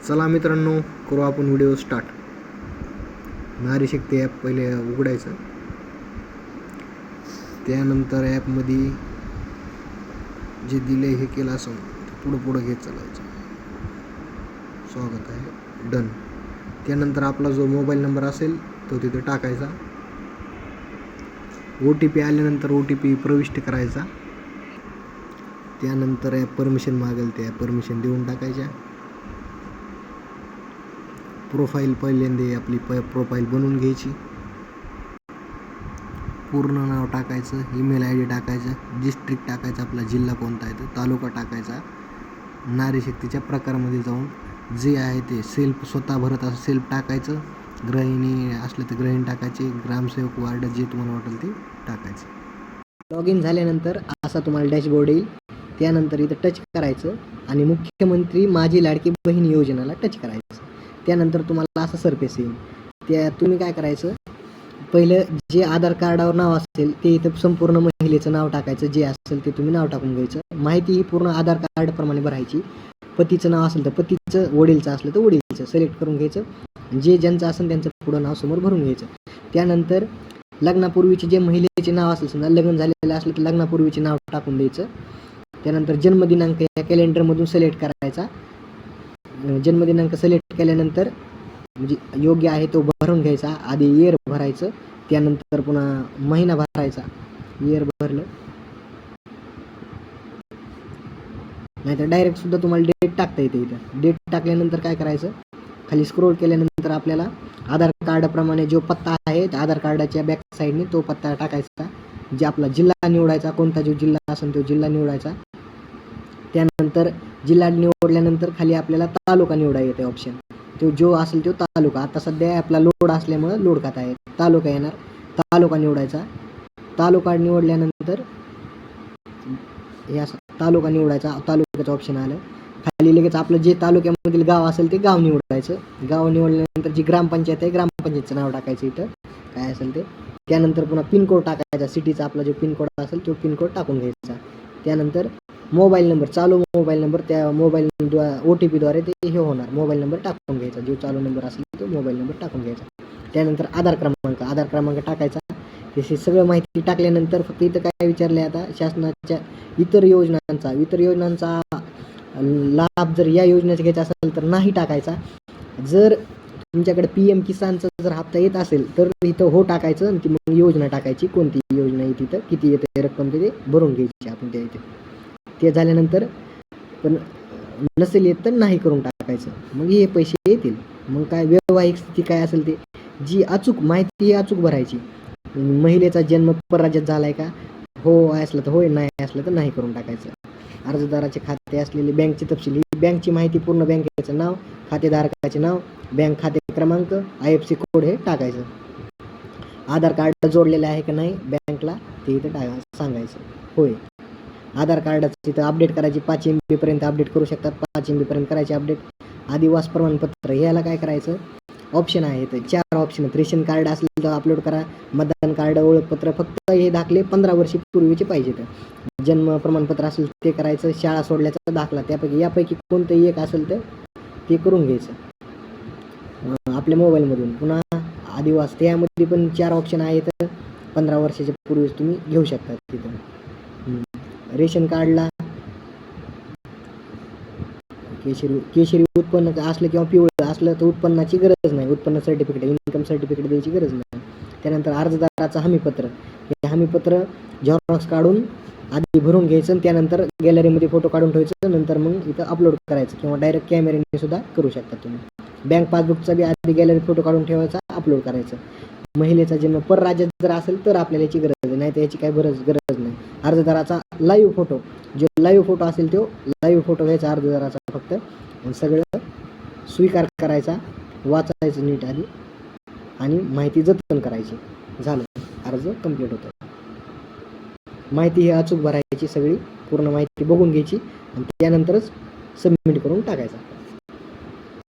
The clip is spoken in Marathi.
चला मित्रांनो, करू आपण व्हिडिओ स्टार्ट. नारी शक्ती ॲप पहिले उघडायचं. त्यानंतर ॲपमध्ये जे दिले हे केलं असं पुढं घेत चालायचं. स्वागत आहे, डन. त्यानंतर आपला जो मोबाईल नंबर असेल तो तिथे टाकायचा. OTP आल्यानंतर OTP प्रविष्ट करायचा. त्यानंतर ॲप परमिशन मागेल, त्या परमिशन देऊन टाकायच्या. प्रोफाईल पहिल्यांदा आपली प्रोफाईल बनवून घ्यायची. पूर्ण नाव टाकायचं, ईमेल ID टाकायचं, डिस्ट्रिक्ट टाकायचं, आपला जिल्हा कोणता आहे तो, तालुका टाकायचा. नारी शक्तीच्या प्रकारामध्ये जाऊन जे आहे ते सेल्फ स्वतः भरत असं सेल्फ टाकायचं. गृहिणी असलं तर गृहिणी टाकायची. ग्रामसेवक वार्ड जे तुम्हाला वाटेल ते टाकायचं. लॉग इन झाल्यानंतर असा तुम्हाला डॅशबोर्ड येईल. त्यानंतर इथं टच करायचं आणि मुख्यमंत्री माझी लाडकी बहीण योजनेला टच करायचं. त्यानंतर तुम्हाला असं सरफेस येईल. त्या तुम्ही काय करायचं, पहिलं जे आधार कार्डावर नाव असेल ते इथं संपूर्ण महिलेचं नाव टाकायचं. जे असेल ते तुम्ही नाव टाकून घ्यायचं. माहिती ही पूर्ण आधार कार्डप्रमाणे भरायची. पतीचं नाव असेल तर पतीचं, वडीलचं असलं तर वडीलचं सिलेक्ट करून घ्यायचं. जे ज्यांचं असेल त्यांचं पुढं नाव समोर भरून घ्यायचं. त्यानंतर लग्नापूर्वीचे जे महिलेचे नाव असेल, समजा लग्न झालेलं असलं तर लग्नापूर्वीचे नाव टाकून द्यायचं. त्यानंतर जन्मदिनांक या कॅलेंडरमधून सिलेक्ट करायचा. जन्मदिनांक सिलेक्ट केल्यानंतर म्हणजे योग्य आहे तो भरून घ्यायचा. आधी इयर भरायचं, त्यानंतर पुन्हा महिना भरायचा. इयर भरलं नाहीतर डायरेक्ट सुद्धा तुम्हाला डेट टाकता येते. इथं डेट टाकल्यानंतर काय करायचं, खाली स्क्रोल केल्यानंतर आपल्याला आधार कार्डाप्रमाणे जो पत्ता आहे आधार कार्डाच्या बॅक साईडने तो पत्ता टाकायचा. जे आपला जिल्हा निवडायचा, कोणता जो जिल्हा असेल तो जिल्हा निवडायचा. त्यानंतर जिल्हा निवडल्यानंतर खाली आपल्याला तालुका निवडायचा येते ऑप्शन. तो जो असेल तो तालुका. आता सध्या आपला लोड असल्यामुळं लोड खात आहे, तालुका येणार. तालुका निवडायचा. तालुका निवडल्यानंतर हे असं तालुका निवडायचा. तालुक्याचं ऑप्शन आलं. खाली लगेच आपलं जे तालुक्यामधील गाव असेल ते गाव निवडायचं. गाव निवडल्यानंतर जी ग्रामपंचायत आहे ग्रामपंचायतचं नाव टाकायचं इथं काय असेल ते. त्यानंतर पुन्हा पिनकोड टाकायचा. सिटीचा आपला जो पिनकोड असेल तो पिनकोड टाकून घ्यायचा. त्यानंतर मोबाईल नंबर, चालू मोबाईल नंबर, त्या मोबाईल OTPद्वारे ते हे होणार. मोबाईल नंबर टाकून घ्यायचा. जो चालू नंबर असेल तो मोबाईल नंबर टाकून घ्यायचा. त्यानंतर आधार क्रमांक टाकायचा. हे सगळं माहिती टाकल्यानंतर फक्त इथं काय विचारलं आहे, आता शासनाच्या इतर योजनांचा लाभ जर या योजनेचा घ्यायचा असेल तर नाही टाकायचा. जर तुमच्याकडे PM किसानचा जर हप्ता येत असेल तर इथं हो टाकायचं आणि ती मग योजना टाकायची. कोणती योजना आहे तिथं किती येते रक्कम ते भरून घ्यायची आपण त्या इथे. ते झाल्यानंतर पण नसेल येत तर नाही करून टाकायचं. मग हे पैसे येतील. मग काय वैवाहिक स्थिती काय असेल ते जी अचूक माहिती अचूक भरायची. महिलेचा जन्म परराज्यात झालाय का, हो असलं तर होय, नाही असलं तर नाही करून टाकायचं. अर्जदाराचे खाते असलेली बँकची तपशील, ही बँकची माहिती पूर्ण बँकेचं नाव, खातेधारकाचे नाव, बँक खाते क्रमांक, IFSC कोड हे टाकायचं. आधार कार्ड जोडलेलं आहे का नाही बँकला ते इथं सांगायचं. होय. आधार कार्डाचं तिथं अपडेट करायची. 5 MB पर्यंत अपडेट करू शकतात. 5 MB पर्यंत करायचे अपडेट. आदिवास प्रमाणपत्र याला काय करायचं, ऑप्शन आहे तर 4 ऑप्शन आहेत. रेशन कार्ड असेल तर अपलोड करा. मतदान कार्ड, ओळखपत्र, फक्त हे दाखले 15 वर्षापूर्वीचे पाहिजे. तर जन्म प्रमाणपत्र असेल ते करायचं. शाळा सोडल्याचा दाखला, यापैकी कोणतंही एक असेल तर ते करून घ्यायचं आपल्या मोबाईलमधून. पुन्हा आदिवास त्यामध्ये पण 4 ऑप्शन आहेत. 15 वर्षाच्या पूर्वीच तुम्ही घेऊ शकता तिथं. रेशन कार्डला केशरी उत्पन्न असलं किंवा पिवळं असलं तर उत्पन्नाची गरज नाही. उत्पन्न सर्टिफिकेट, इन्कम सर्टिफिकेट द्यायची गरज नाही. त्यानंतर अर्जदाराचं हमीपत्र, हे हमीपत्र झेरॉक्स काढून आधी भरून घ्यायचं. त्यानंतर गॅलरीमध्ये फोटो काढून ठेवायचं. नंतर मग इथं अपलोड करायचं किंवा डायरेक्ट कॅमेऱ्याने सुद्धा करू शकता तुम्ही. बँक पासबुकचा बी आधी गॅलरीत फोटो काढून ठेवायचा, अपलोड करायचं. महिलेचा जन्म परराज्यात जर असेल तर आपल्याला याची गरज आहे, नाही तर याची काही गरज नाही. अर्जदाराचा लाईव्ह फोटो, जो लाईव्ह फोटो असेल तो लाईव्ह फोटो घ्यायचा अर्जदाराचा फक्त. सगळं स्वीकार करायचा, वाचायचं नीट आधी आणि माहिती जतन करायची. झालं, अर्ज कंप्लीट होतो. माहिती ही अचूक भरायची, सगळी पूर्ण माहिती बघून घ्यायची आणि त्यानंतरच सबमिट करून टाकायचा.